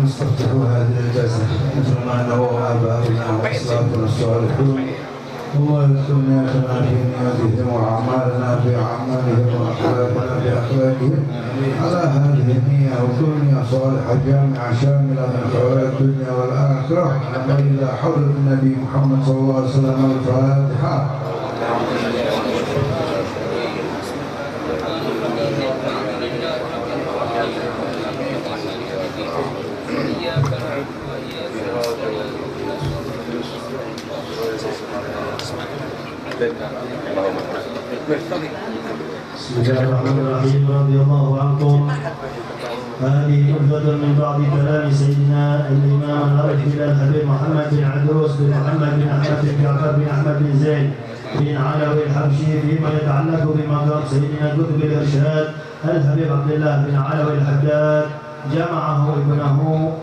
نستفتح هذه الجلسة مثل ما نوى آباؤنا وأسلافنا الصالحون. الله يذكر نياتنا في نياتهم وأعمالنا في أعمالهم وأخلاقنا في أخلاقهم على هذه النية، وكل نية صالحة جامعة شاملة من خيرات الدنيا والآخرة. وإلى حضرة النبي محمد صلى الله عليه وسلم الفاتحة. بسم الله الرحمن الرحيم. رضي الله عنكم. هذه نبذة من بعض كلام سيدنا الإمام الأرشد الحبيب محمد بن عدروس بن محمد بن أحمد بن جعفر بن أحمد بن زيد بن علوي الحبشي فيما يتعلق بمقام سيدنا قطب الإرشاد الحبيب عبد الله بن علوي الحداد. جمعه ابنه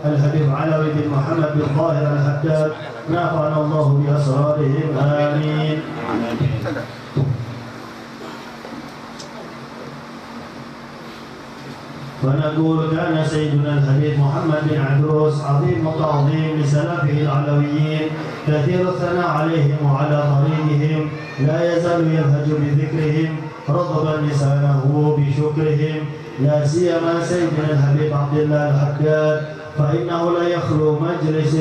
الحبيب علوي بن محمد بن طاهر الحداد، نافعنا الله بأسرارهم آمين. فنقول كان سيدنا الحبيب محمد بن عدروس عظيم التعظيم لسلفه العلويين، كثير الثناء عليهم وعلى طريقهم، لا يزال يلهج بذكرهم، رطبا لسانه بشكرهم، لا سيما سيدنا الحبيب عبد الله الحداد، فإنه لا يخلو مجلس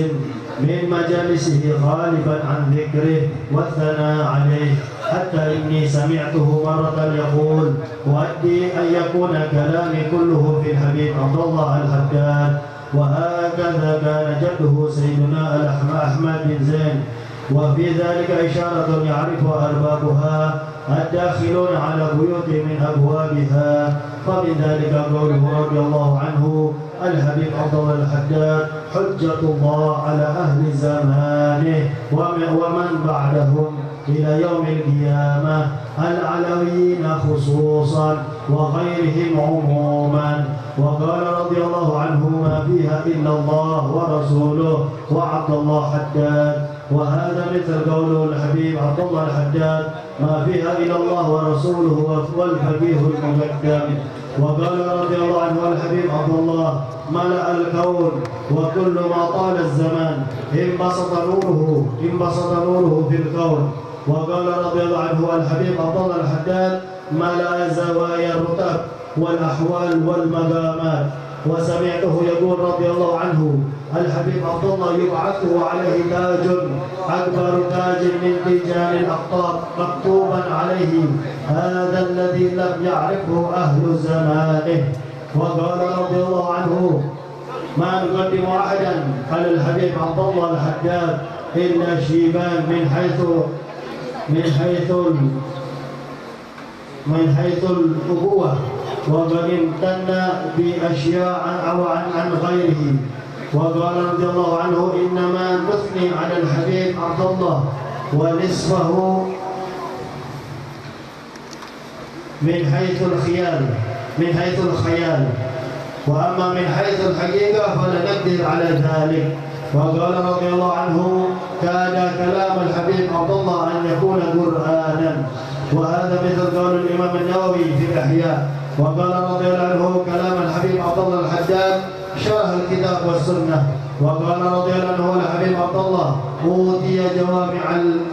من مجالسه غالبا عن ذكره والثناء عليه، حتى إني سمعته مرة يقول: أؤدي أن يكون كلامي كله في الحبيب عبد الله الحداد. وهكذا كان جده سيدنا أحمد بن زين. وفي ذلك إشارة يعرفها أربابها الداخلون على بيوت من أبوابها، فمن ذلك قوله رضي الله عنه: الحبيب عبد الله الحداد حجة الله على أهل زمانه ومن بعدهم إلى يوم القيامة، العلويين خصوصا وغيرهم عموما. وقال رضي الله عنه: ما فيها إلا الله ورسوله وعبد الله حداد. وهذا مثل قول الحبيب عبد الله الحداد: ما فيها إلا الله ورسوله والفقيه المقدم. وقال رضي الله عنه الحبيب عبد الله: ملأ الكون وكل ما طال الزمان انبسط نوره في الكون. وقال رضي الله عنه الحبيب عبد الله الحداد: ملأ زوايا الرتب والأحوال والمقامات. وسمعته يقول رضي الله عنه الحبيب عبد الله: يبعث عليه تاج أكبر تاج من تيجان الأقطاب مكتوبا عليه: هذا الذي لم يعرفه أهل زمانه. وقال رضي الله عنه: ما نقدم أحدا على الحبيب عبد الله الحداد إلا شيبان من حيث الأبوة، وقد امتن بأشياء عن غيره. وقال رضي الله عنه: إنما نثني على الحبيب عبد الله ونصفه من حيث الخيال، وأما من حيث الحقيقة فلا نقدر على ذلك. وقال رضي الله عنه: كان كلام الحبيب عبد الله أن يكون قرآنا. وهذا مثل قول الإمام النووي في الإحياء. وقال رضي الله عنه: كلام الحبيب عبد الله الحداد شرح الكتاب والسنة. وقال رضي الله عنه الحبيب عبد الله: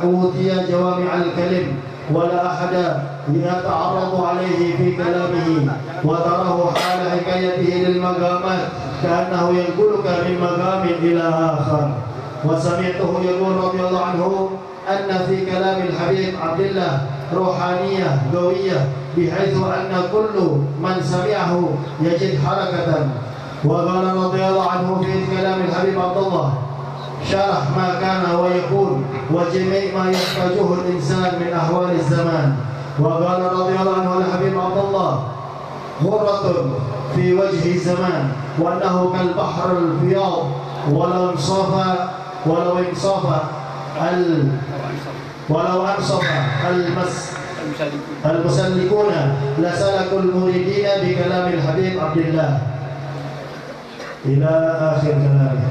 أوتي جوامع الكلم، ولا أحد يتعرض عليه في كلامه، وتراه حال حكايته للمقامات كأنه ينقلك من مقام إلى آخر. وسمعته يقول رضي الله عنه أن في كلام الحبيب عبد الله روحانية قوية، بحيث أن كل من سمعه يجد حركة. وقال رضي الله عنه في كلام الحبيب عبد الله: شرح ما كان ويكون وجميع ما يحتاجه الإنسان من أحوال الزمان. وقال رضي الله عنه الحبيب عبد الله: غرة في وجه الزمان، وأنه كالبحر الفياض، ولو أنصف المسلكون لسلكوا المريدين بكلام الحبيب عبد الله، إلى آخر كلامه.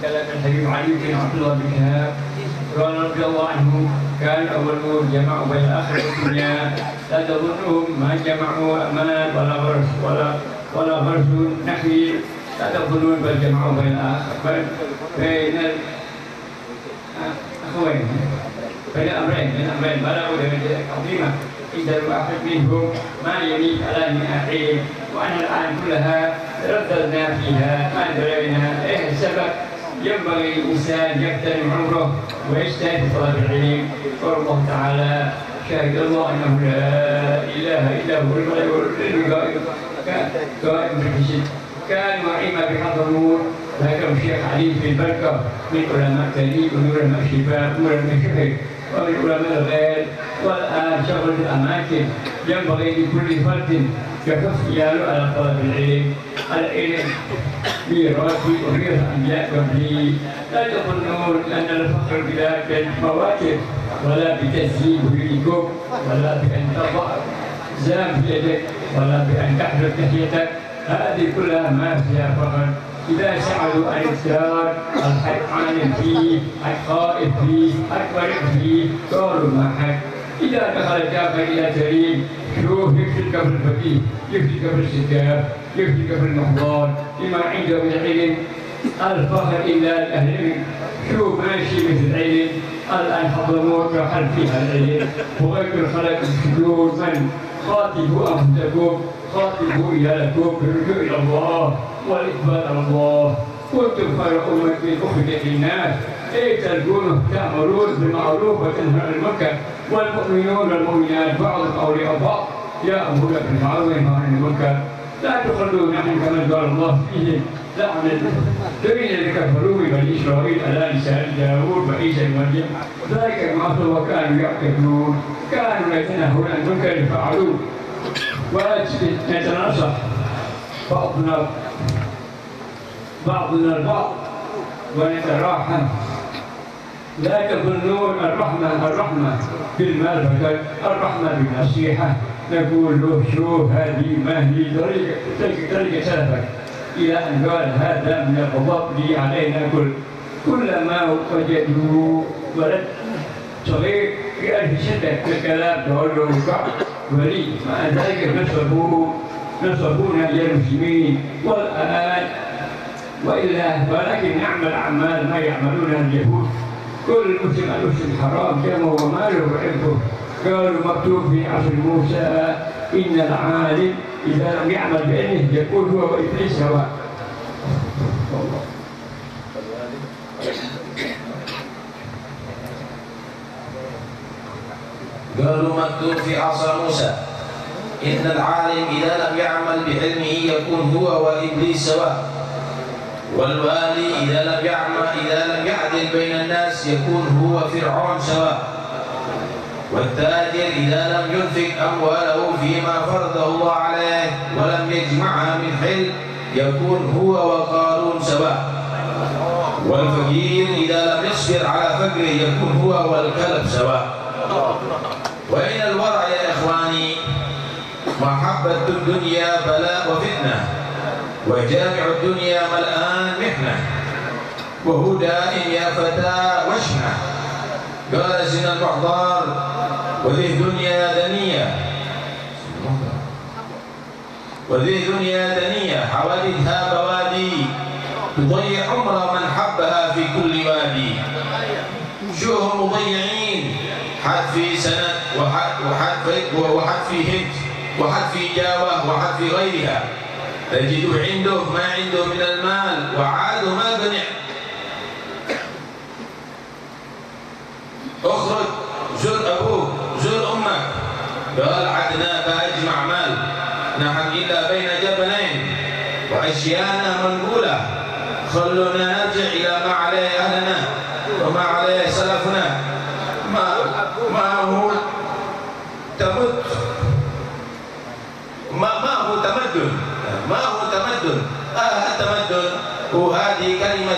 كان الحبيب علي بن عبد الله بن شهاب قال رضي الله عنه كان أول جمع بين الآخرة والدنيا لا تظنهم ما جمعوا أمان ولا غرس نخيل لا تظنون بل جمعوا بين الآخرة بين الأخوين بين الأمرين بلغوا درجة عظيمة إذا الواحد منهم ما يميل على 100 عين وأن الآن كلها رددنا فيها ما درينا إيه السبب. ينبغي الإنسان يغتنم عمره ويجتهد في طلب العلم. قال الله تعالى شهد الله أنه لا إله إلا هو الملائكة قائم بالحسن. كان وعيما بحضرموت ذكر الشيخ علي في البركة من علماء كريم ومن علماء الشفاء ومن علماء الشفر ومن علماء الغير. والآن شغل الأماكن ينبغي لكل فرد يكف إياله على طلب العلم. العلم ميراث وميراث الأنبياء قبلي. لا تظنون أن الفخر بلا بالمواكب ولا بتزيين بيوتكم ولا بأن تضع زام في يدك ولا بأن تحرك لحيتك. هذه كلها ما فيها فخر. إذا سألوا عن الدار الحيوان فيه الخائف فيه الطريق فيه قالوا ما حد. إذا دخل الكافر إلى كريم شوف يكفيك في الفقيه يكفيك في الستاب يكفيك في المحضار لما عنده من العلم. الفخر إلا أهل العلم. شوف ماشي مثل العلم الآن حضرموت رحل فيها العلم وغير الخلق الشجور من خاطبوا أنفسكم خاطبوا إيالكم بالرجوع إلى الله والإقبال على الله. كنتم خير أمة أخرجت للناس تلقونه تأمرون بالمعروف وتنهون عن المنكر والمؤمنون والمؤمنات بعضهم أولياء بعض يأمرون بالمعروف وينهون عن المنكر. لا تخلوا نحن كما قال الله فيهم لعن الذين كفروا بني إسرائيل على لسان داوود وعيسى بن ذلك ما عصوا وكانوا يعتدون كانوا يتناهون عن المنكر فعلوه. ونتناصح بعضنا البعض ونتراحم. لا تظنون الرحمة بالمال فقط، الرحمة بالنصيحة. نقول له شوف هذه ما هي طريقة سلفك إلى أن قال هذا من الفضل علينا كل ما وجدوا ولد صغير في ألف شدة في الكلام تقول له ولي مع ذلك نصبونا إلى المسلمين والآن وإلا ولكن نعمل أعمال ما يعملونها اليهود. كل المسلم حرام دمه وماله وعرضه. قالوا مكتوب في عصر موسى إن العالم إذا لم يعمل بعلمه يكون هو وإبليس سواء. قالوا مكتوب في عصر موسى إن العالم إذا لم يعمل بعلمه يكون هو وإبليس سواء. والوالي إذا لم يعدل بين الناس يكون هو فرعون سواء. والتاجر إذا لم ينفق أمواله فيما فرضه الله عليه ولم يجمعها من حل يكون هو وقارون سواء. والفقير إذا لم يصبر على فقره يكون هو والكلب سواء. وإن الورع يا إخواني محبة الدنيا بلاء وفتنة وجامع الدنيا ملآن محنة وهدى يا فتى وشنة. قال سن المحضار وذي دنيا دنية حوادثها بوادي تضيع عمر من حبها في كل وادي. شوهم مضيعين حد في سنة وحد في هند وحد في جاوة وحد في غيرها. تجد عنده ما عنده من المال وعاده ما قنع. اخرج زر أبوك زر أمك. قال عدنا بأجمع مال نحن إلا بين جبلين وأشياءنا منقولة. خلونا نرجع إلى ما عليه أهلنا وما عليه سلفنا. ما هو تمت ما هو تمدن التمدن وهذه كلمة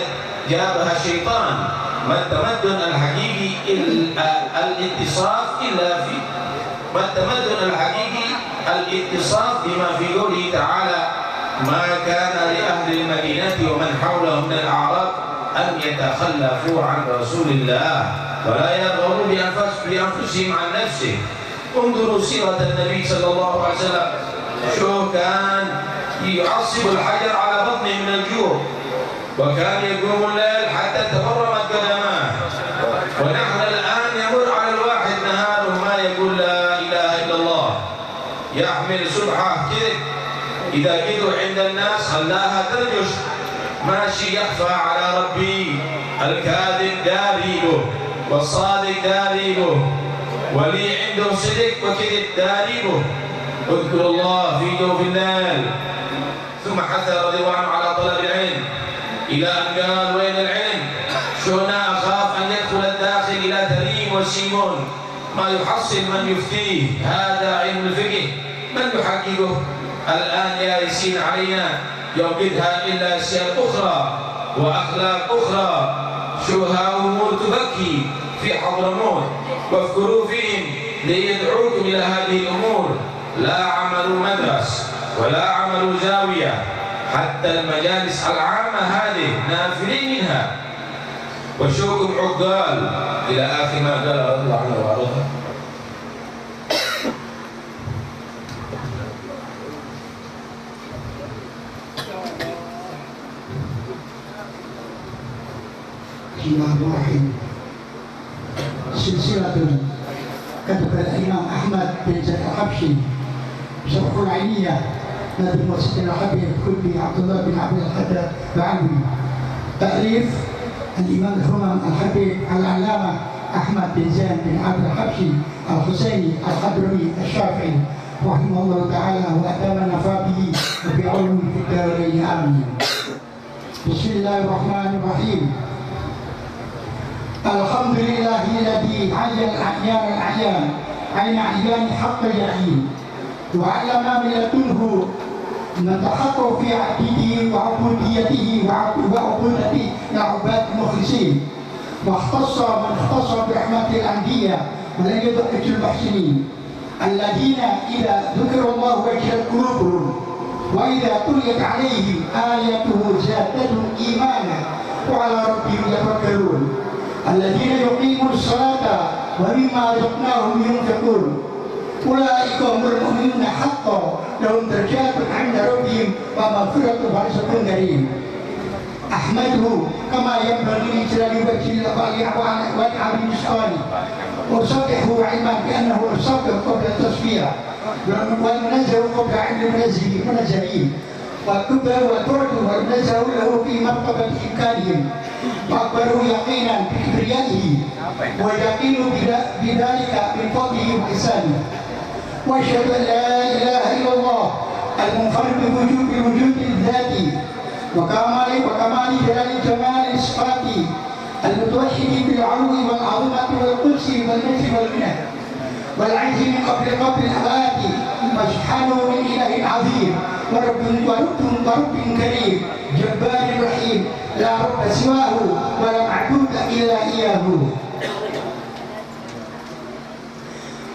جابها الشيطان. ما التمدن الحقيقي الاتصاف إلا في ما التمدن الحقيقي الاتصاف بما في قوله تعالى ما كان لأهل المدينة ومن حولهم من الأعراب أن يتخلفوا عن رسول الله ولا يرغبوا بأنفسهم عن نفسه. انظروا سيرة النبي صلى الله عليه وسلم، شو كان يعصب الحجر على بطنه من الجوع، وكان يقوم الليل حتى تورمت قدماه. ونحن الآن يمر على الواحد نهار ما يقول لا إله إلا الله، يحمل سبحة كذب، إذا جئت عند الناس خلاها ترجش، ماشي يخفى على ربي. الكاذب داري به والصادق داري به، ولي عنده صدق وكذب داري به. اذكر الله في جوف الليل. ثم حث رضي الله عنه على طلب العلم إلى أن قال وين العلم؟ شونا أخاف أن يدخل الداخل إلى تريم وسيمون ما يحصل من يفتيه. هذا علم الفقه من يحققه؟ الآن يائسين علينا يوجدها إلا أشياء أخرى وأخلاق أخرى. شوها أمور تبكي في حضرموت، واذكروا فيهم ليدعوكم إلى هذه الأمور. لا عملوا مدرس ولا عملوا زاوية، حتى المجالس العامة هذه نافلين منها، وشوكم عقال إلى آخر ما قال رضي الله عنه وأرضاه. بسم الله الرحمن الرحيم. سلسلة كتب الإمام أحمد بن زيد الحبشي شرح العينية نادي المؤسس الحبيب الكلي عبد الله بن عبد الحداد العلوي. تأليف الإمام الهمم الحبيب العلامة أحمد بن زيد بن عبد الحبشي الحسيني الحضرمي الشافعي رحمه الله تعالى وأدام النفع به وبعلوم في الدارين آمين. بسم الله الرحمن الرحيم. الحمد لله الذي عين الأعيان عين عيان حق اليقين، وعلم من لدنه من تحقق في عبده وعبوديته وعبودته لعباد المخلصين، واختص من اختص برحمة الأنبياء ولم يدرك المحسنين الذين إذا ذكر الله وجلت قلوبهم وإذا تليت عليهم آياته زادتهم إيمانا وعلى ربهم يتوكلون الذين يقيمون الصلاة ومما رزقناهم ينفقون أولئك هم المؤمنون حقا لهم درجات عند ربهم ومغفرة ورزق كريم. أحمده كما ينبغي لجلال وجه الله وعلى مسكانه، وأسبحه علما بأنه الصبر قبل التصفية والمنزه قبل علم المنزهين، والكبر والبعد والنزه له في مرتبة إمكانهم، وأكبره يقينا بكبريائه ويقين بذلك من فضله وإحسانه. وأشهد أن لا إله إلا الله المنفرد بوجود الذاتي وكمال جلال جمال الصفات، المتوحد بالعلو والعظمة والقدس والمجد والمنن والعز من قبل الأبات، وسبحانه من إله عظيم ورب كريم جبار رحيم لا رب سواه ولا معبود إلا إياه.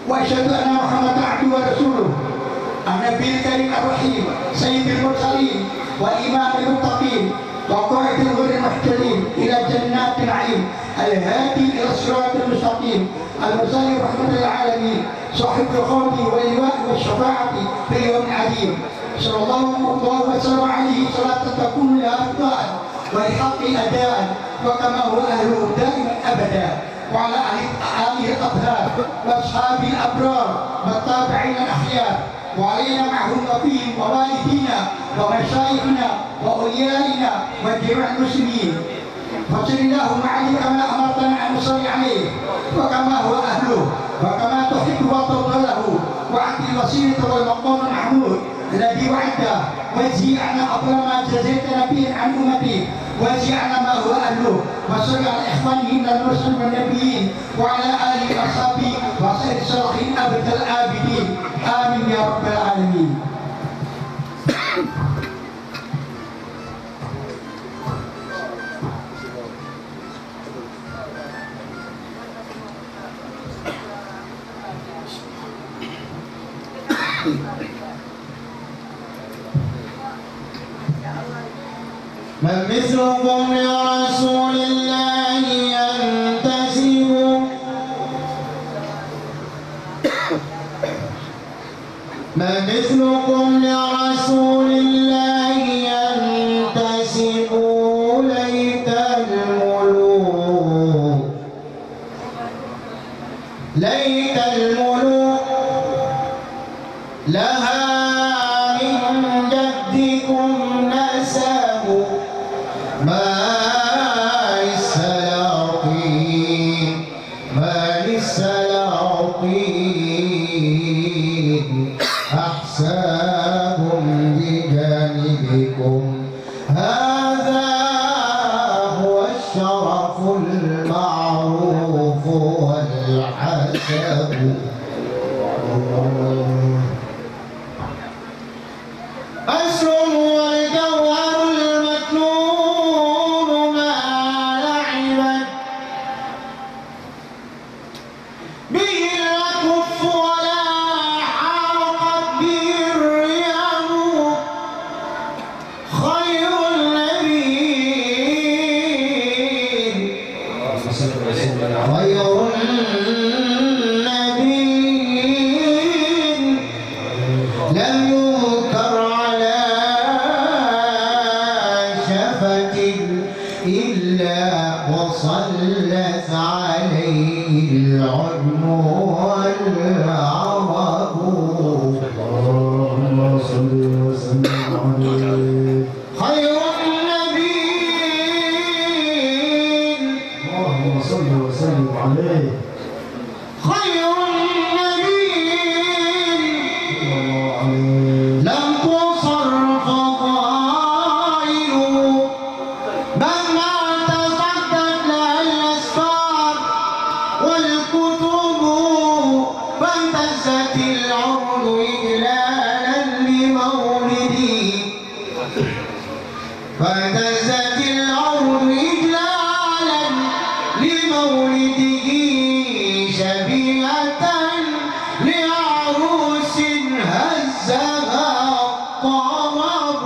وأشهد أن محمدا عبده ورسوله النبي الكريم الرحيم سيد المرسلين وإمام المتقين وقائد الغر المحتلين إلى جنات النعيم الهادي إلى الصراط المستقيم المرسل رحمة العالمين صاحب الخوف واللواء والشفاعة في يوم عظيم. صلى الله وسلم عليه صلاة تكون لها أفضاء ولحق أداء وكما هو أهله دائما أبدا، وعلى آله الأطهار وأصحاب الأبرار والتابعين الأخيار، وعلينا معهم وفيهم ووالدينا ومشايخنا وأوليائنا وجميع المسلمين. فصل اللهم عليه كما أمرتنا أن نصلي عليه وكما هو أهله وكما تحب وترضى له، وعند الوسيلة والمقام المحمود الذي وعده، واجزي عنا أفضل ما جزيت نبيا عن أمتي، واجزي عنا ما هو أهله، وصل على إخوانه من المرسلين والنبيين وعلى آله وأصحابه وسائر الصالحين أبد الآبدين آمين يا رب العالمين. من مثلكم لرسول الله ينتسب من مثلكم لرسول الله ينتسب ليت الملوك ليت الملوك لها من جدكم نسب ما للسلاطين أحساب بجانبكم هذا هو الشرف المعروف والحسب أسر والجوهر المكنون ما لعبت به الأكف ولا حرقت به الرياح خير النبي لم ينكر على شفة إلا وصلت عليه العلم والعرب اللهم صل وسلم عليه خير النبي اللهم صل وسلم عليه خير النبي الله عليه لم تصر فضائله مهما تصدت لها الأسفار والكتب فامتزت العرض إجلالا لمولده فامتزت العرض إجلالا لمولده شبيهة لعروس هزها الطرب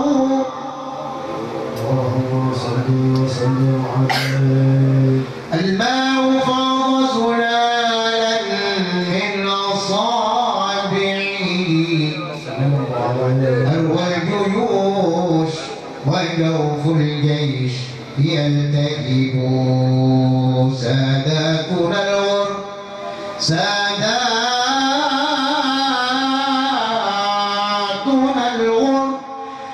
اللهم صل وسلم عليه الماء فاض زلالا من أصابعه أروى الجيوش وجوف الجيش يلتهب ساداتنا الغر ساداتنا الغر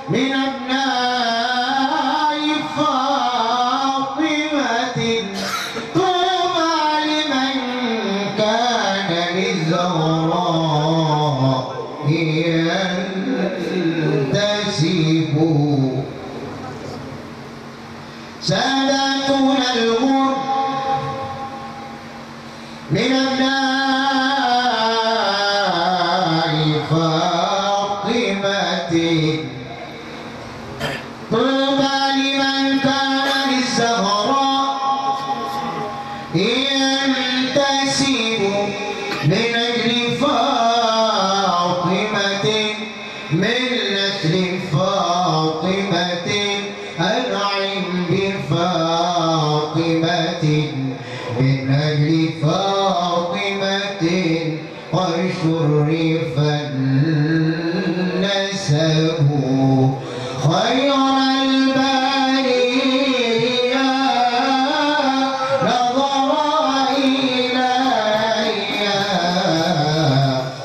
من أبناء فاطمة طوبى لمن كان للزهراء ينتسب ساداتنا الغر من أبناء فاطمة طوبى لمن كان للزهراء ينتسب من أجل فاطمة من نسل فاطمة أنعم بفاطمة من أجل فاطمة قد شرف النسب خير البرية نظر إلي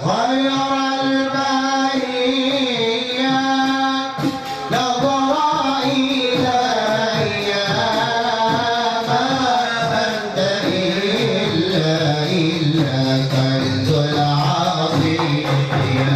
خير البرية نظر إلي ما أنت إلا كنز العظيم يا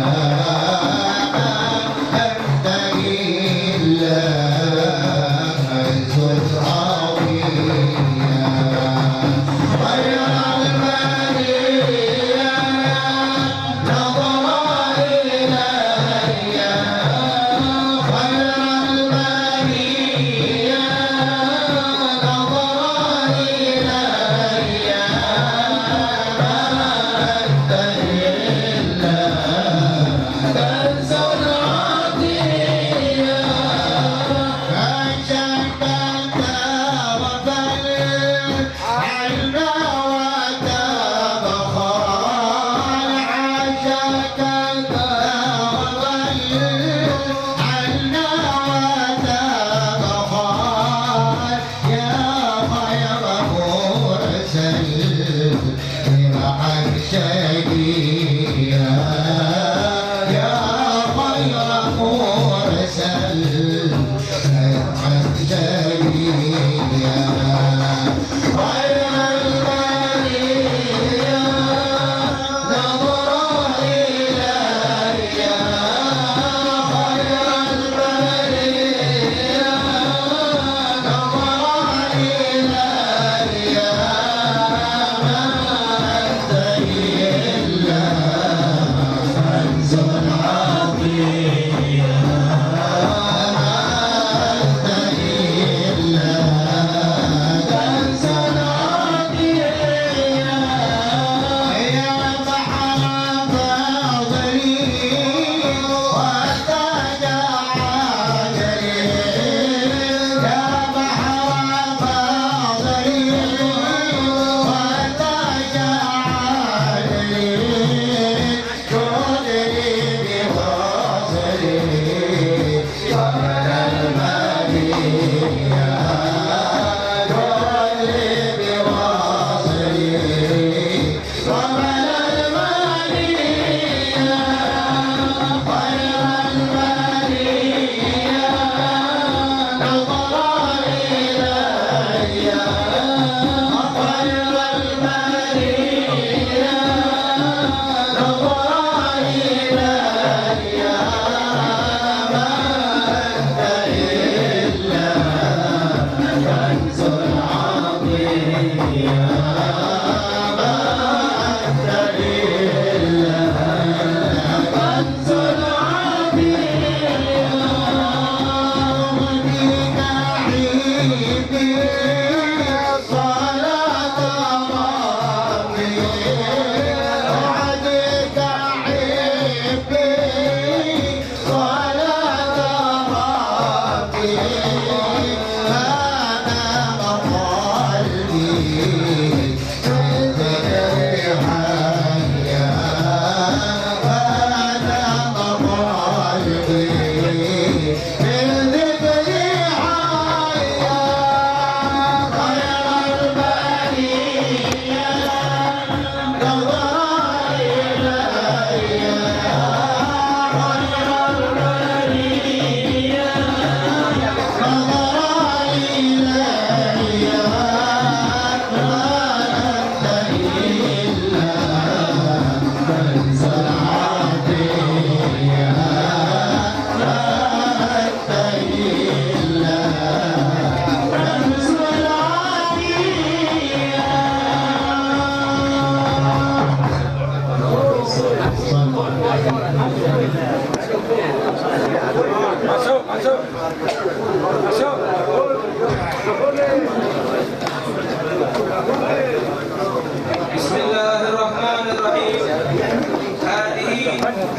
بسم الله الرحمن الرحيم.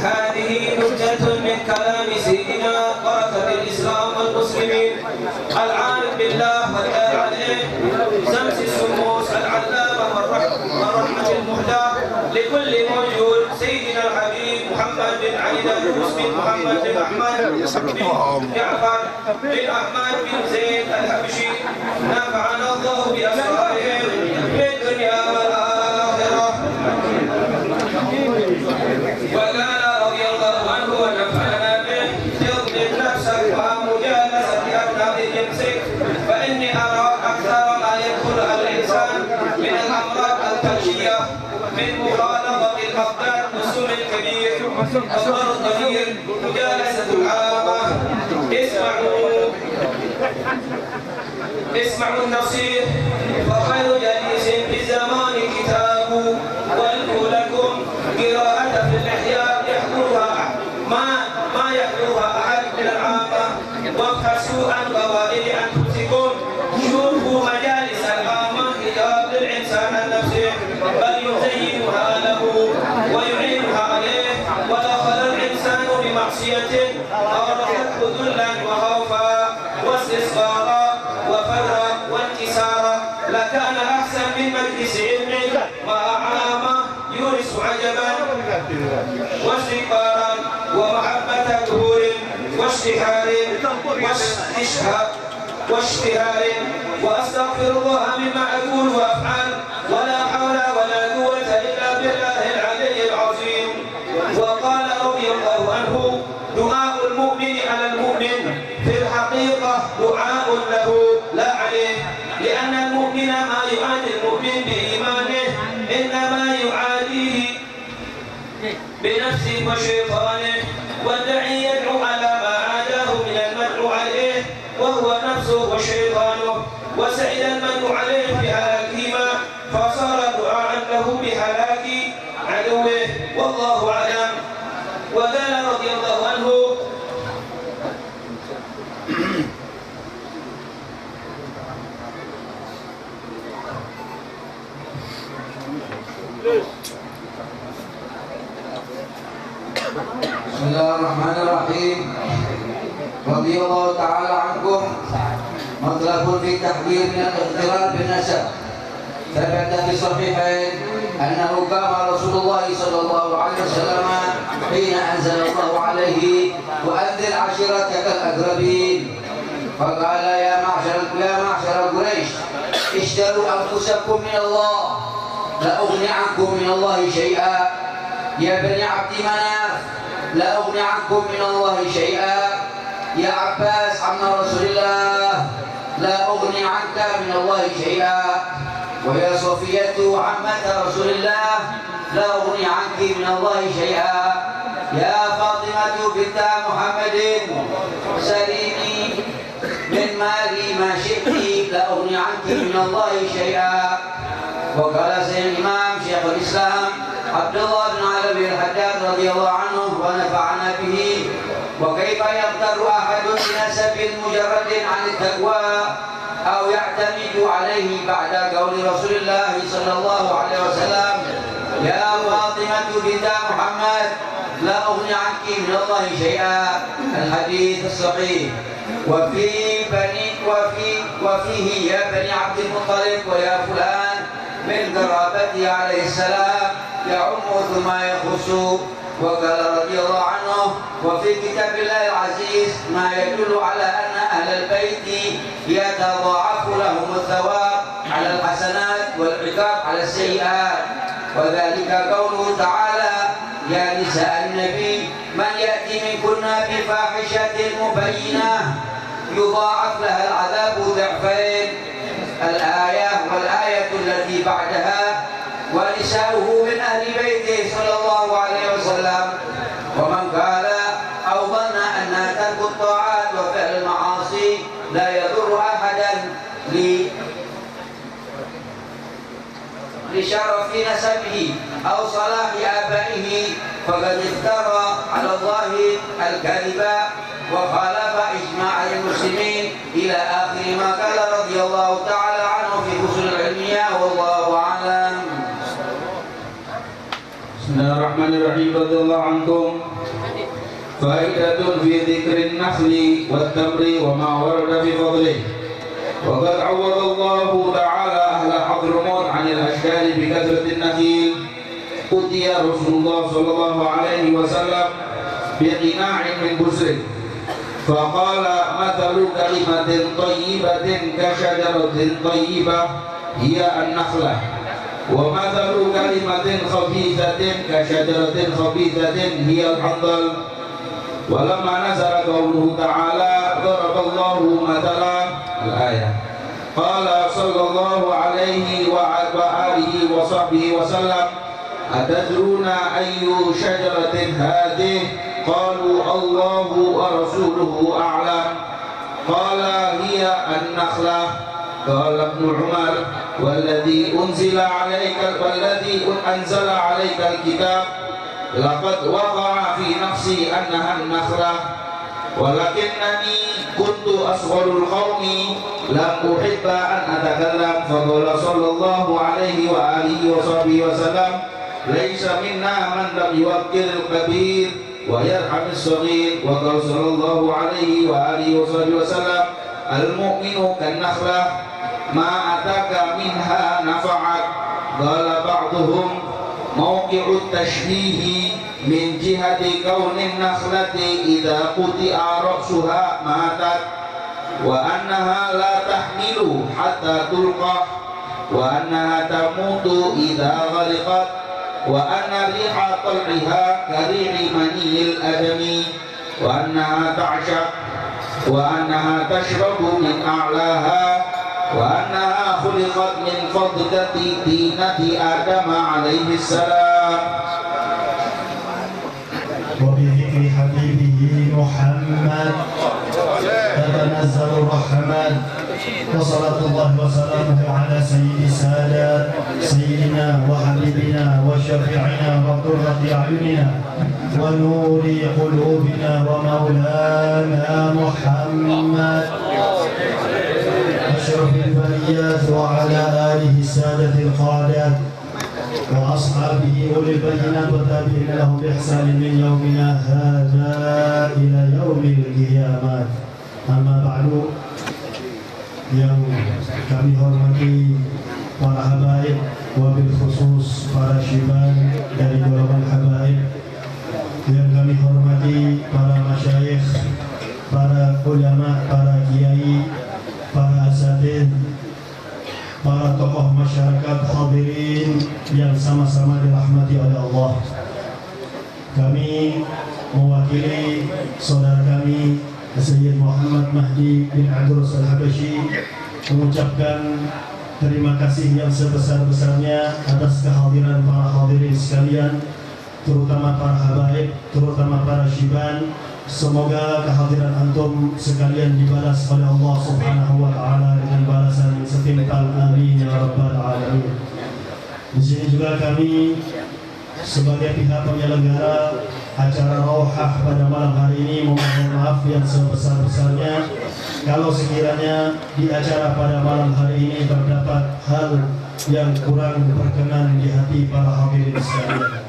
هذه نكتة من كلام سيدنا بركة الإسلام والمسلمين العارف بالله والداعي عليه شمس الشموس العلامة والرحمة المهداة لكل موجود سيدنا الحبيب محمد بن علي دروس بن محمد بن أحمد بن جعفر بن أحمد بن زيد الحبشي نفعنا الله بأسرارهم في الدنيا والآخرة. وقال رضي الله عنه ونفعنا به اضبط نفسك ومجالسة أبناء جنسك فإني أرى أكثر ما يدخل على الإنسان من الأمراض الفلشية من مخالطة الأقدار والسم الكبير والضرر الضرير مجالسة العامة. اسمعوا النصيح فخير جليس في الزمان كتاب وله لكم قراءة في الإحياء يحضرها ما يحضرها أحد من العامة وابحثوا عن قوائل أنفسكم. شوفوا مجالس العامة حجاب للإنسان النفسي بل يزينها له ويعينها عليه ولا خلا الإنسان بمعصية أورثته ذلا وخوفا واستصغارا وفرا وانكسارا لكان أحسن من مجلس علم مع عامة يورث عجبا واستكبارا ومحبة ظهور واشتهار وأستغفر الله مما أقول وأفعل ولا حول ولا قوة إلا بالله العلي العظيم. وقال رضي الله عنه دعاء المؤمن على المؤمن وشيطانه، والداعي يدعو على ما عاداه من المدعو عليه وهو نفسه وشيطانه، وسعد المدعو عليه بهلاكهما فصار دعاء له بهلاك عدوه، والله أعلم. وقال رضي الله عنه: بسم الله الرحمن الرحيم. رضي الله تعالى عنكم. مطلب في التحذير من الاغترار بالنسب. ثبت في الصحيحين أنه قام رسول الله صلى الله عليه وسلم حين أنزل الله عليه: وأنذر عشيرتك الأقربين، فقال: يا معشر قريش، اشتروا أنفسكم من الله، لا أغني عنكم من الله شيئا. يا بني عبد مناف، لا أغني عنكم من الله شيئا. يا عباس عم رسول الله، لا أغني عنك من الله شيئا. ويا صفية عمة رسول الله، لا أغني عنك من الله شيئا. يا فاطمة بنت محمد، سليني من مالي ما شئت، لا أغني عنك من الله شيئا. وقال سيد الإمام شيخ الإسلام عبد الله بن علوي الحداد رضي الله عنه ونفعنا به: وكيف يغتر أحد بنسب مجرد عن التقوى أو يعتمد عليه بعد قول رسول الله صلى الله عليه وسلم: يا فاطمة بنت محمد، لا أغني عنك من الله شيئا. الحديث الصحيح. وفيه يا بني عبد المطلب ويا فلان من قرابته عليه السلام يعم ثم يخص. وقال رضي الله عنه: وفي كتاب الله العزيز ما يدل على أن أهل البيت يتضاعف لهم الثواب على الحسنات والعقاب على السيئات، وذلك قوله تعالى: يا نساء النبي من يأتي منكن بفاحشة مبينة يضاعف لها العذاب ضعفين. الآية والآية التي بعدها: ونساؤه من أهل بيته صلى الله عليه وسلم. ومن قال أو ظن أنها ترك الطاعات وفعل المعاصي لا يضر أحدا لشرف نسبه أو صلاح آبائه فقد افترى على الله الكذب وخالف إجماع المسلمين إلى آخر ما قال رضي الله تعالى عنه في فصول العلمية، والله أعلم. Bismillahirrahmanirrahim. Radhiyallahu ankum. Faidatun fi dzikrin nakhli wat tamri wa ma warada fi fadlihi. Wa qad 'awwada Allahu ta'ala ahla Hadramut 'anil ashkari bi kathratin nakhil. Utiya Rasulullah sallallahu alaihi wasallam bi qina'in min busrin. Faqala mathalu kalimatin thayyibatin ka syajaratin thayyibah hiya an-nakhlah. ومثل كلمة خبيثة كشجرة خبيثة هي الحنظل. ولما نزل قوله تعالى ضرب الله مثلا الآية قال صلى الله عليه وآله وصحبه وسلم: أتدرون أي شجرة هذه؟ قالوا الله ورسوله أعلم. قال: هي النخلة. قال ابن عمر: والذي أنزل عليك الكتاب لقد وقع في نفسي أنها النخلة، ولكنني كنت أصغر القوم لم أحب أن أتكلم. فقال صلى الله عليه وآله وصحبه وسلم: ليس منا من لم يوقر الكبير ويرحم الصغير. وقال صلى الله عليه وآله وصحبه وسلم: المؤمن كالنخلة ما أتاك منها نفعك. قال بعضهم: موقع التشبيه من جهة كون النخلة إذا قطع رأسها ماتت، وأنها لا تحمل حتى تلقح، وأنها تموت إذا غرقت، وأن ريح طلعها كريح مني الأدمي، وأنها تعشق، وأنها تشرب من أعلاها، وأنها خلقت من فضلة طينة آدم عليه السلام. محمد تتنزل الرحمات وصلاة الله وسلامه على سيد السادات سيدنا وحبيبنا وشفيعنا وقرة أعيننا ونور قلوبنا ومولانا محمد أشرف البريات وعلى آله السادة القادات وأصحابه أولي البينات والتابعين لهم بإحسان من يومنا هذا إلى يوم القيامة. أما بعد, yang kami hormati para habaib, wabil khusus para syiban dari golongan habaib, yang kami hormati para masyayikh, para ulama, para kiai, para asatidz, para tokoh masyarakat hadirin yang sama-sama dirahmati oleh Allah. Kami mewakili saudara kami Sayyid Muhammad Mahdi bin Adrus Al-Habashi mengucapkan terima kasih yang sebesar-besarnya atas kehadiran para hadirin sekalian, terutama para habaib, terutama para syiban. Semoga kehadiran antum sekalian dibalas oleh Allah Subhanahu wa taala dengan balasan yang setimpal. Amin ya rabbal alamin. Di sini juga kami sebagai pihak penyelenggara acara Rauhah pada malam hari ini memohon maaf yang sebesar-besarnya kalau sekiranya di acara pada malam hari ini terdapat hal yang kurang berkenan di hati para hadirin sekalian.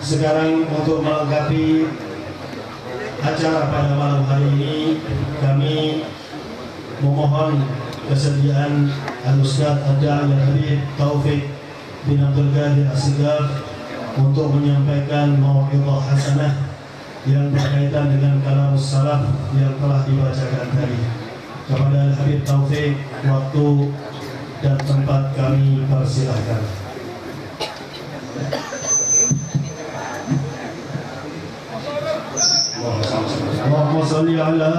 Sekarang untuk melengkapi acara pada malam hari ini, kami memohon kesediaan Al-Ustaz Ad-Da'i Al-Habib Taufik bin Abdul Qadir As-Sigaf untuk menyampaikan mau'izah hasanah yang berkaitan dengan kalamus salaf yang telah dibacakan tadi. Kepada Al-Habib Taufik, waktu dan tempat kami persilahkan. Allahumma salli ala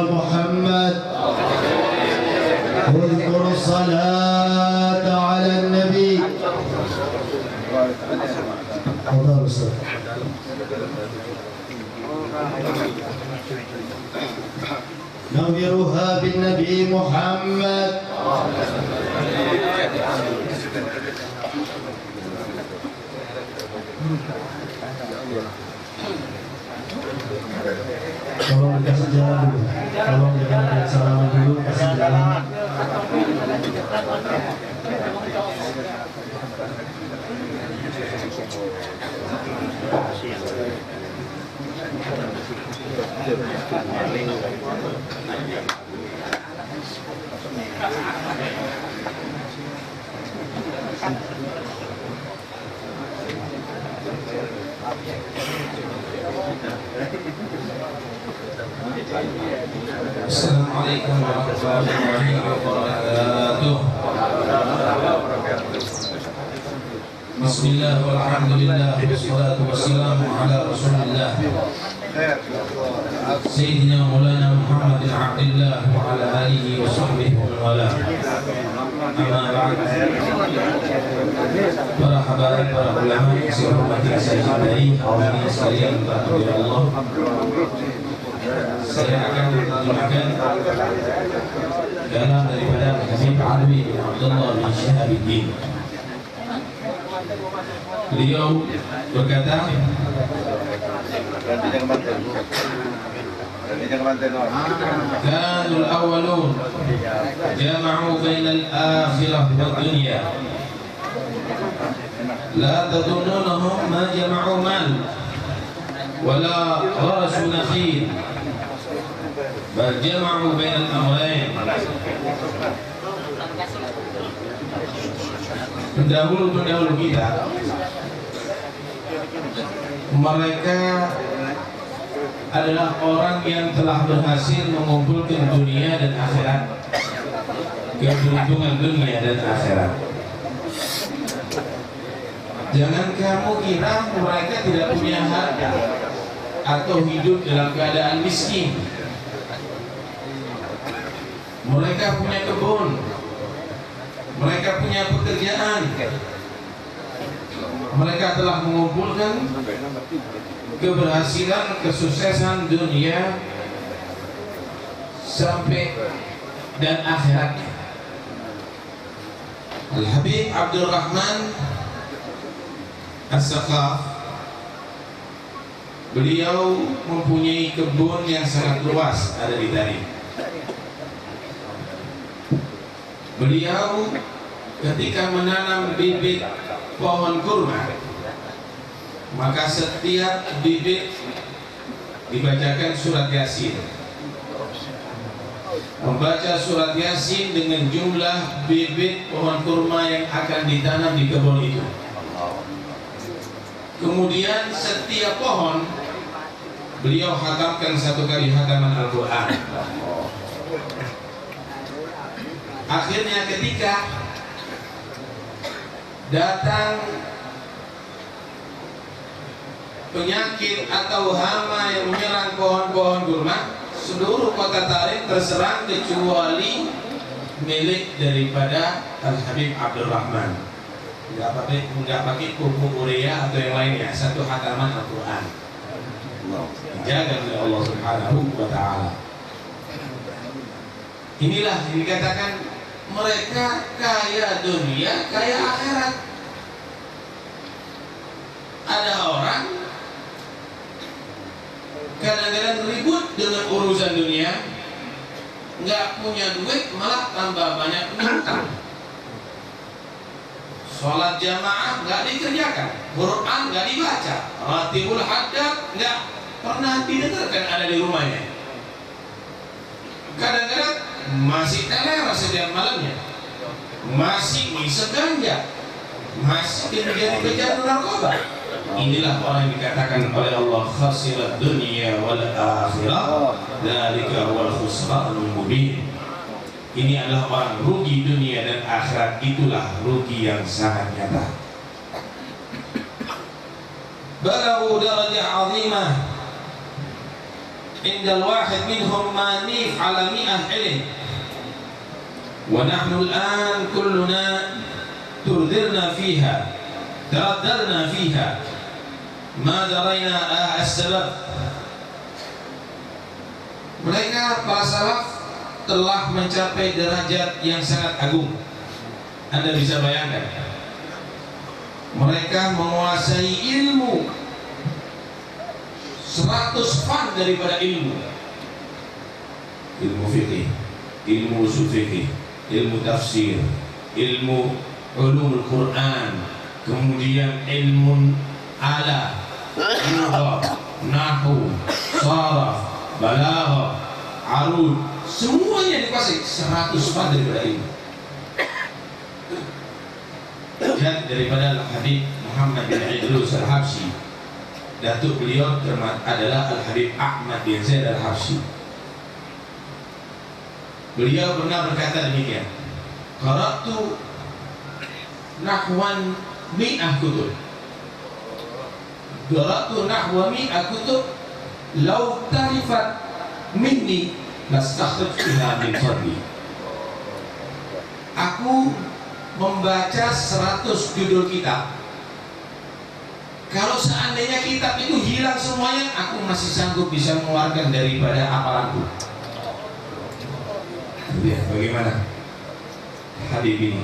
Muhammad Udhkur salata ala nabi. Fadhal Ustaz. Nawiruha bin Nabi Muhammad. Tolong dikasih jalan dulu. Tolong jangan ada salaman dulu, kasih jalan. Assalamualaikum warahmatullahi wabarakatuh. Bismillah walhamdulillah wassalatu wassalamu ala rasulillah Sayyidina Maulana Muhammad bin Abdullah wa ala alihi wa sahbihi wa wala. Amma ba'd. Para habaib, para ulama yang saya hormati, saya cintai, hadirin sekalian berkahwin Allah. Saya akan menerjemahkan kalam daripada Habib Alwi bin Abdullah bin Syihabuddin. Beliau berkata, Kanul awwalun jama'u bainal akhirah wad dunya la tadununahum ma jama'u mal wala rasu nakhil bal jama'u bainal amrayn. Pendahulu-pendahulu kita, mereka adalah orang yang telah berhasil mengumpulkan dunia dan akhirat, keberuntungan dunia dan akhirat. Jangan kamu kira mereka tidak punya harta atau hidup dalam keadaan miskin. Mereka punya kebun, mereka punya pekerjaan, mereka telah mengumpulkan keberhasilan, kesuksesan dunia sampai dan akhiratnya. Al-Habib Abdul Rahman As-Saqaf, beliau mempunyai kebun yang sangat luas ada di Tarim. Beliau ketika menanam bibit pohon kurma, maka setiap bibit dibacakan surat Yasin. Membaca surat Yasin dengan jumlah bibit pohon kurma yang akan ditanam di kebun itu. Kemudian setiap pohon beliau khatamkan satu kali khataman Al-Quran. Akhirnya ketika datang penyakit atau hama yang menyerang pohon-pohon kurma, seluruh kota Tarim terserang kecuali milik daripada Al-Habib Abdul Rahman. Enggak pakai pupuk urea atau yang lainnya, satu khataman Al-Quran dijaga oleh Allah Subhanahu wa ta'ala. Inilah yang dikatakan mereka kaya dunia, kaya akhirat. Ada orang kadang-kadang ribut dengan urusan dunia, nggak punya duit malah tambah banyak minta. Sholat jamaah nggak dikerjakan, Quran nggak dibaca, Ratibul Haddad nggak pernah didengarkan ada di rumahnya. Kadang-kadang masih telera setiap malamnya, masih ngisep ganja, masih menjadi pecandu narkoba. Inilah orang yang dikatakan oleh Allah khasirat dunia wal akhirah, dzalika wal khusranul mubin. Ini adalah orang rugi dunia dan akhirat, itulah rugi yang sangat nyata. Balaghu darajah 'azimah indal wahid minhum manif ala mi'ah ilm wa nahnu al-an kulluna turdirna fiha taraddarna fiha ma darayna as-sabab. Mereka para salaf telah mencapai derajat yang sangat agung. Anda bisa bayangkan, mereka menguasai ilmu 100 fan daripada ilmu fikih, ilmu usul fikih, ilmu tafsir, ilmu ulumul Quran, kemudian ilmu ala, lugha, nahwu, sharaf, balaghah, arud, semuanya dikuasai 100 fan daripada ilmu. Dan daripada Al-Habib Muhammad bin Idrus Al-Habsyi, datuk beliau adalah Al-Habib Ahmad bin Zaid Al-Habsyi. Beliau pernah berkata demikian, qara'tu nahwan mi'ah kutub, qara'tu nahwa mi'ah kutub law tarifat minni lastakhrijtuha min fadli. Aku membaca 100 judul kitab. Kalau seandainya kitab itu hilang semuanya, aku masih sanggup bisa mengeluarkan daripada hafalanku. Lihat bagaimana Habib ini.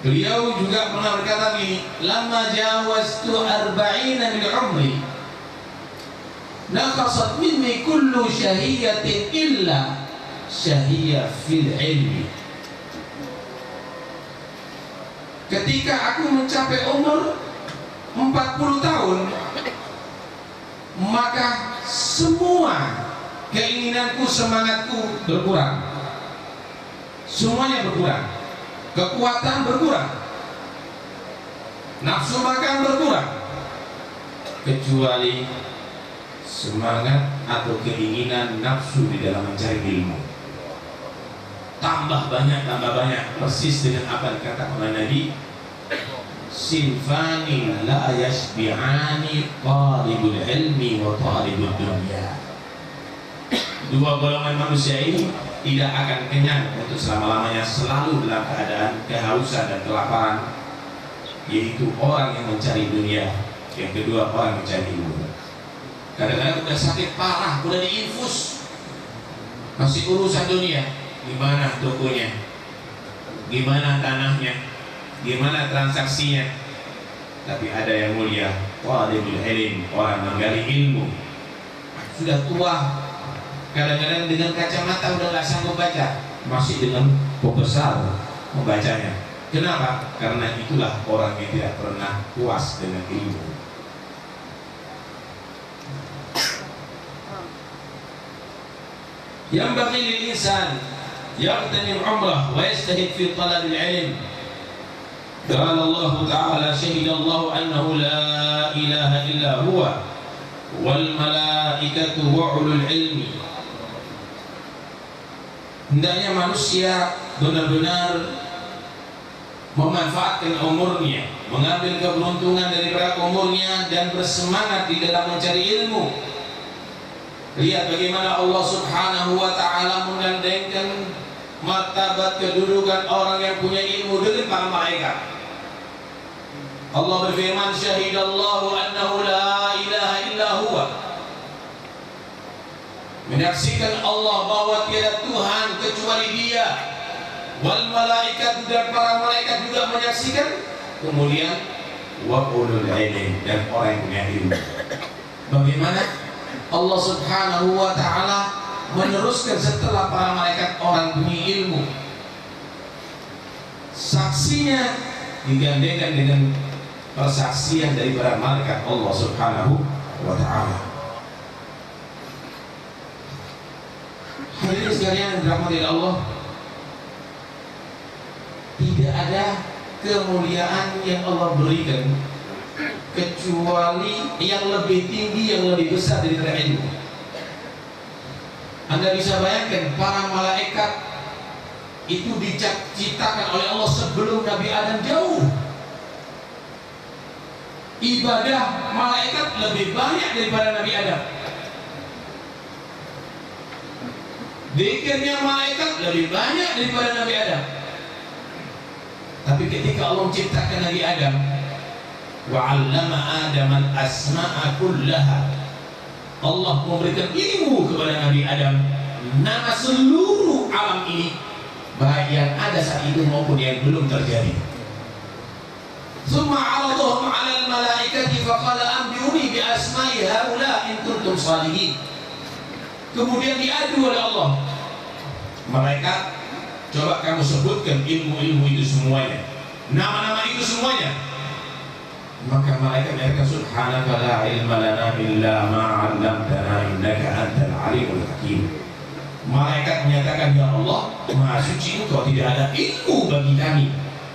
Beliau juga pernah berkata begini, lama jawaztu 40 min umri naqasat minni kullu shahiyatin illa syahiyah fil ilmi. Ketika aku mencapai umur 40 tahun, maka semua keinginanku, semangatku berkurang. Semuanya berkurang. Kekuatan berkurang, nafsu makan berkurang, kecuali semangat atau keinginan nafsu di dalam mencari ilmu tambah banyak, persis dengan apa dikatakan oleh Nabi, sinfani la yashbi'ani talibul ilmi wa talibul dunya. Dua golongan manusia ini tidak akan kenyang untuk selama-lamanya, selalu dalam keadaan kehausan dan kelaparan. yaitu orang yang mencari dunia, yang kedua orang yang mencari ilmu. Kadang-kadang udah sakit parah, udah diinfus, masih urusan dunia, gimana tokonya, gimana tanahnya, gimana transaksinya. Tapi ada yang mulia, talibul ilm, orang menggali ilmu, sudah tua, kadang-kadang dengan kacamata udah nggak sanggup baca, masih dengan besar membacanya. Kenapa? Karena itulah orang yang tidak pernah puas dengan ilmu. Yang bagi lil insan yaqtanim umrah wa yastahid fi talab al-ilm. Qala Allah Ta'ala syahida Allah annahu la ilaha illa huwa wal malaikatu wa ulul ilmi. Hendaknya manusia benar-benar memanfaatkan umurnya, mengambil keberuntungan daripada umurnya dan bersemangat di dalam mencari ilmu. Lihat bagaimana Allah Subhanahu wa Ta'ala menggandengkan martabat kedudukan orang yang punya ilmu dengan para malaikat. Allah berfirman, syahidallahu annahu la ilaha illa huwa. Menyaksikan Allah bahwa tiada Tuhan kecuali Dia. Wal malaikat, dan para malaikat juga menyaksikan. Kemudian wa ulul ilmi, dan orang yang punya ilmu. Bagaimana Allah Subhanahu wa Ta'ala meneruskan setelah para malaikat orang punya ilmu, saksinya digandengkan dengan persaksian dari para malaikat Allah Subhanahu wa Ta'ala. Hadirin sekalian yang dirahmati Allah, tidak ada kemuliaan yang Allah berikan kecuali yang lebih tinggi, yang lebih besar daripada ilmu. Anda bisa bayangkan para malaikat itu diciptakan oleh Allah sebelum Nabi Adam jauh. Ibadah malaikat lebih banyak daripada Nabi Adam. Zikirnya malaikat lebih banyak daripada Nabi Adam. Tapi ketika Allah menciptakan Nabi Adam, wa'allama Adam al-asma'a kullaha, Allah memberikan ilmu kepada Nabi Adam nama seluruh alam ini, baik yang ada saat itu maupun yang belum terjadi. Tsumma 'aradahum 'alal malaikati faqala anbi'uni bi asma'i haula in kuntum shalihin. Kemudian diadu oleh Allah, malaikat, coba kamu sebutkan ilmu-ilmu itu semuanya, nama-nama itu semuanya. Maka malaikat mengatakan, subhanaka la ilma lana illa ma 'allamtana innaka antal alimul hakim. Malaikat menyatakan, ya Allah, Maha suci Engkau, tidak ada ilmu bagi kami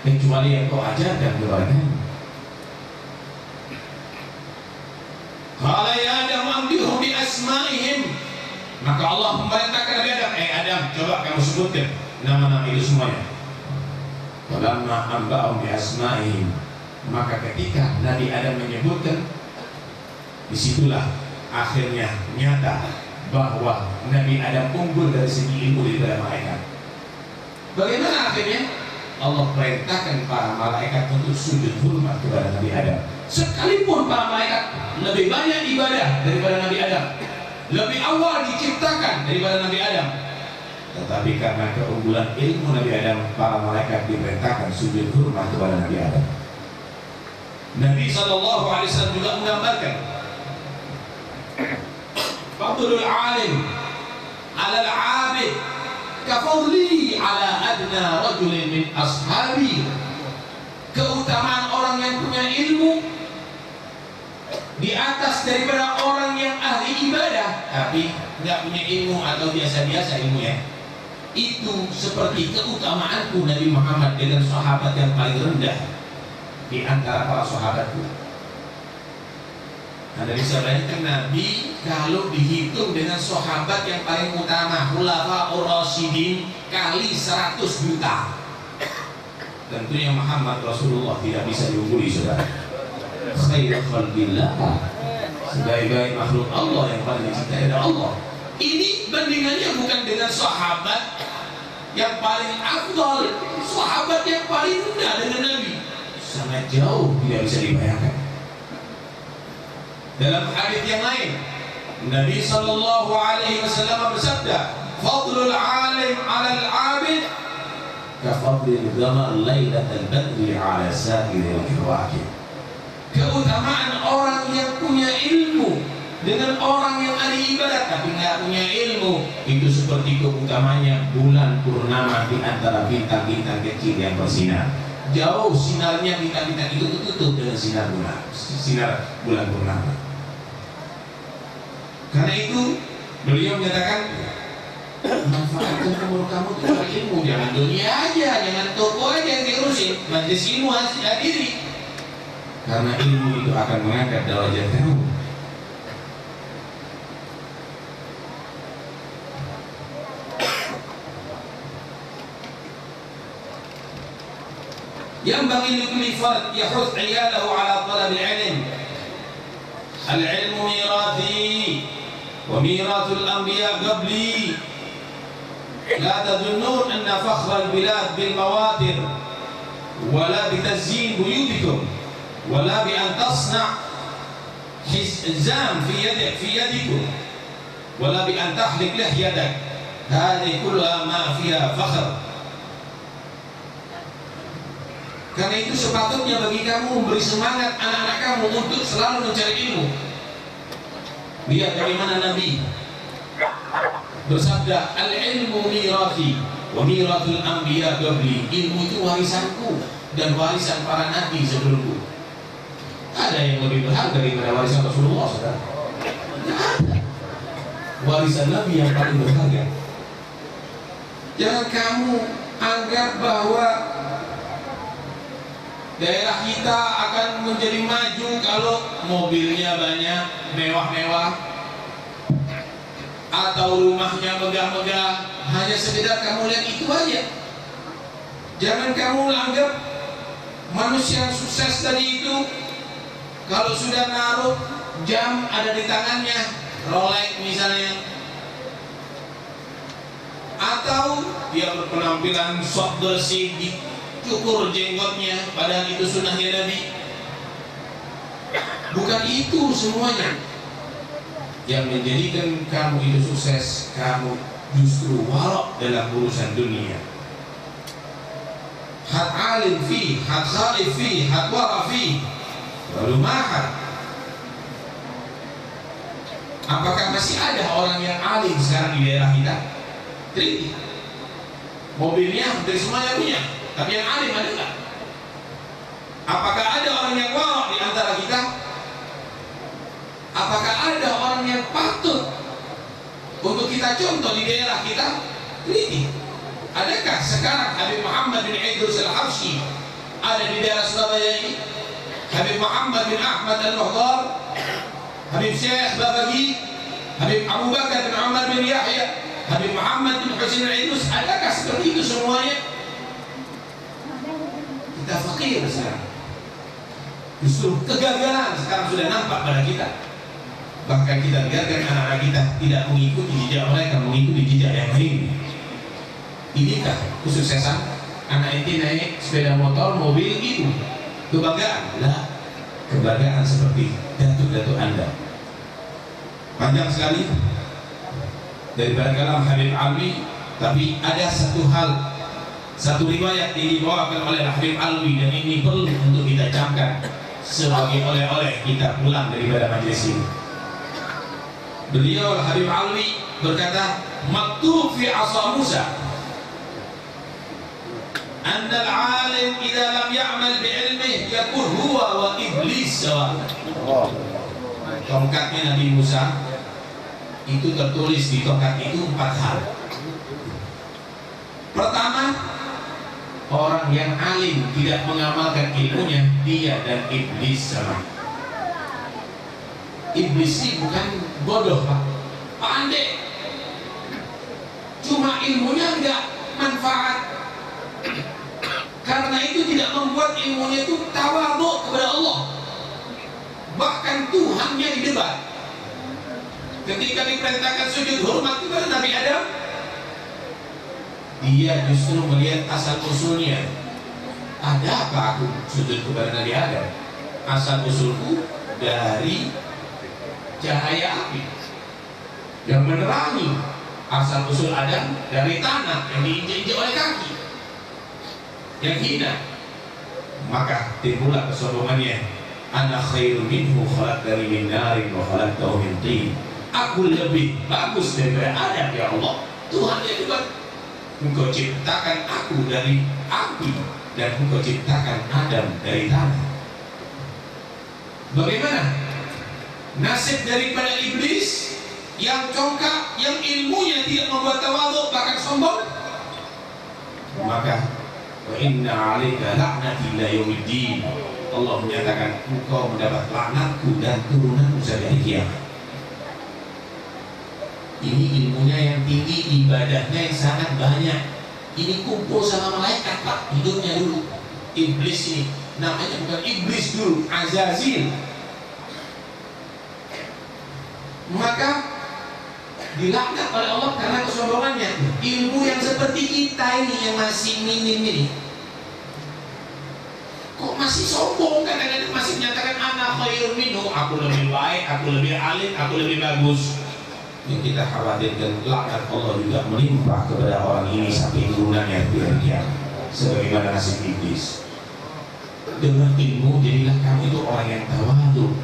kecuali yang Kau ajarkan kepada kami. Qala ya Adam anbihum bi asma'ihim. Maka Allah memerintahkan Nabi Adam, Adam, coba kamu sebutkan nama-nama itu semuanya. Falamma anba'ahum bi asma'ihim. Maka ketika Nabi Adam menyebutkan, disitulah akhirnya nyata bahwa Nabi Adam unggul dari segi ilmu daripada malaikat. Bagaimana akhirnya? Allah perintahkan para malaikat untuk sujud hormat kepada Nabi Adam. Sekalipun para malaikat lebih banyak ibadah daripada Nabi Adam, lebih awal diciptakan daripada Nabi Adam, tetapi karena keunggulan ilmu Nabi Adam, para malaikat diperintahkan sujud hormat kepada Nabi Adam. Nabi SAW juga menggambarkan fadlul alim ala al-abid kafadli ala adna rajulin min ashabi. Keutamaan orang yang punya ilmu di atas daripada orang yang ahli ibadah tapi nggak punya ilmu atau biasa-biasa ilmunya, itu seperti keutamaanku Nabi Muhammad dengan sahabat yang paling rendah di antara para sahabatku. Anda bisa bayangkan Nabi kalau dihitung dengan sahabat yang paling utama, khulafaur rasyidin, kali 100 juta. Tentunya Muhammad Rasulullah tidak bisa diungguli, saudara. Khairul khalqillah, sebaik-baik makhluk Allah yang paling dicintai oleh Allah. Ini bandingannya bukan dengan sahabat yang paling afdal, sahabat yang paling rendah dengan Nabi. Sama sangat jauh, tidak bisa dibayangkan. Dalam hadis yang lain, Nabi sallallahu alaihi wasallam bersabda, "Fadlul 'alim 'alal 'abid ka fadlil qamar lailatal badri 'ala sa'iril kawakib." Keutamaan orang yang punya ilmu dengan orang yang ahli ibadat tapi nggak punya ilmu itu seperti keutamanya bulan purnama di antara bintang-bintang kecil yang bersinar. Jauh sinarnya bintang-bintang itu tertutup dengan sinar bulan purnama. Karena itu beliau menyatakan, manfaatkan umur kamu untuk ilmu, jangan dunia aja, jangan toko aja yang diurusin, majelis ilmu hadiri. Karena ilmu itu akan mengangkat derajat kamu. ينبغي لكل فرد يحث عياله على طلب العلم. العلم ميراثي وميراث الأنبياء قبلي. لا تظنون أن فخر البلاد بالمواتر ولا بتزيين بيوتكم ولا بأن تصنع حزام في يدكم ولا بأن تحلق لحيتك. هذه كلها ما فيها فخر. Karena itu sepatutnya bagi kamu memberi semangat anak-anak kamu untuk selalu mencari ilmu. Lihat bagaimana Nabi bersabda, al-ilmu mirathi wa mirathul anbiya qabli. Ilmu itu warisanku dan warisan para nabi sebelumku. Ada yang lebih berharga daripada warisan Rasulullah, saudara? Warisan Nabi yang paling berharga. Jangan kamu anggap bahwa daerah kita akan menjadi maju kalau mobilnya banyak, mewah-mewah, atau rumahnya megah-megah. Hanya sekedar kamu lihat itu aja. Jangan kamu anggap manusia yang sukses tadi itu kalau sudah naruh jam ada di tangannya, Rolex misalnya, atau dia berpenampilan sok bersih, cukur jenggotnya, padahal itu sunnahnya Nabi. Bukan itu semuanya yang menjadikan kamu itu sukses. Kamu justru warok dalam urusan dunia. Hat alim fi, hat khaif fi, hat wara fi, lalu mahal. Apakah masih ada orang yang alim sekarang di daerah kita? Teliti. Mobilnya hampir semuanya punya, tapi yang alim ada nggak? Apakah ada orang yang warok di antara kita? Apakah ada orang yang patut untuk kita contoh di daerah kita? Teliti. Adakah sekarang Habib Muhammad bin Idrus al-Habsyi ada di daerah Surabaya ini? Habib Muhammad bin Ahmad al-Muhdar, Habib Syekh Babagi, Habib Abu Bakar bin Umar bin Yahya, Habib Muhammad bin Husain al-Idrus, adakah seperti itu semuanya? Kita fakir sekarang. Justru kegagalan sekarang sudah nampak pada kita. Bahkan kita biarkan anak-anak kita tidak mengikuti jejak mereka, mengikuti jejak yang lain. Inikah kesuksesan? Anak itu naik sepeda motor, mobil itu kebanggaan? Lah, kebanggaan seperti datuk-datuk Anda. Panjang sekali daripada kalam Habib Alwi, tapi ada satu riwayat yang dibawakan oleh Habib Alwi, dan ini perlu untuk kita camkan sebagai oleh-oleh kita pulang daripada majelis ini. Beliau Habib Alwi berkata, maktub fi asa Musa anna al-alim idza lam ya'mal bi'ilmihi yakun huwa wa iblis sawa. Tongkatnya Nabi Musa itu tertulis di tongkat itu 4 hal. Pertama, orang yang alim tidak mengamalkan ilmunya, dia dan iblis sama. Iblis ini bukan bodoh, Pak, pandai, cuma ilmunya enggak manfaat. Karena itu tidak membuat ilmunya itu tawadhu kepada Allah. Bahkan Tuhannya didebat. Ketika diperintahkan sujud hormat kepada Nabi Adam, dia justru melihat asal usulnya. Ada apa aku sujud kepada Nabi Adam? Asal usulku dari cahaya api yang menerangi. Asal usul Adam dari tanah yang diinjak-injak oleh kaki yang hina. Maka timbullah kesombongannya. Ana khairu minhu khalaqtani min narin wa khalaqtahu min tin. Aku lebih bagus daripada Adam ya Allah. Tuhan yang hebat. Engkau ciptakan aku dari api dan engkau ciptakan Adam dari tanah. Bagaimana nasib daripada iblis yang congkak, yang ilmunya tidak membuat tawadhu, bahkan sombong? Maka wa inna 'alaika la'nati ila yaumiddin. Allah menyatakan engkau mendapat laknatku dan turunanmu sampai hari kiamat. Ini ilmunya yang tinggi, ibadahnya yang sangat banyak. Ini kumpul sama malaikat, Pak, hidupnya dulu. Iblis ini namanya bukan iblis dulu, Azazil. Maka dilaknat oleh Allah karena kesombongannya. Ilmu yang seperti kita ini yang masih minim ini, kok masih sombong, kadang-kadang masih menyatakan ana khairun minhu, aku lebih baik, aku lebih alim, aku lebih bagus. Yang kita khawatirkan laknat Allah juga menimpa kepada orang ini sampai turunannya demikian. Sebagaimana nasib iblis. Dengan ilmu jadilah kamu itu orang yang tawadhu.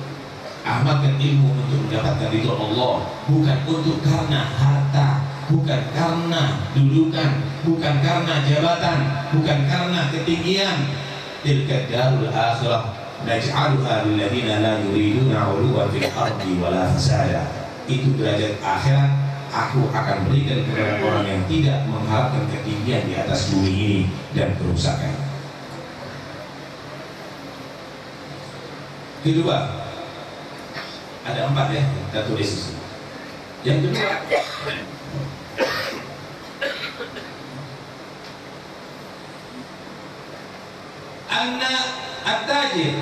Amalkan ilmu untuk mendapatkan ridho Allah, bukan untuk karena harta, bukan karena dudukan, bukan karena jabatan, bukan karena ketinggian. Tilka darul akhirah naj'aluha lil ladzina la yuriduna 'uluwan fil ardi wala fasada. Itu derajat akhirat aku akan berikan kepada orang yang tidak mengharapkan ketinggian di atas bumi ini dan kerusakan. Kedua, ada 4 ya, kita tulis di sini. Yang kedua, anna at-tajir,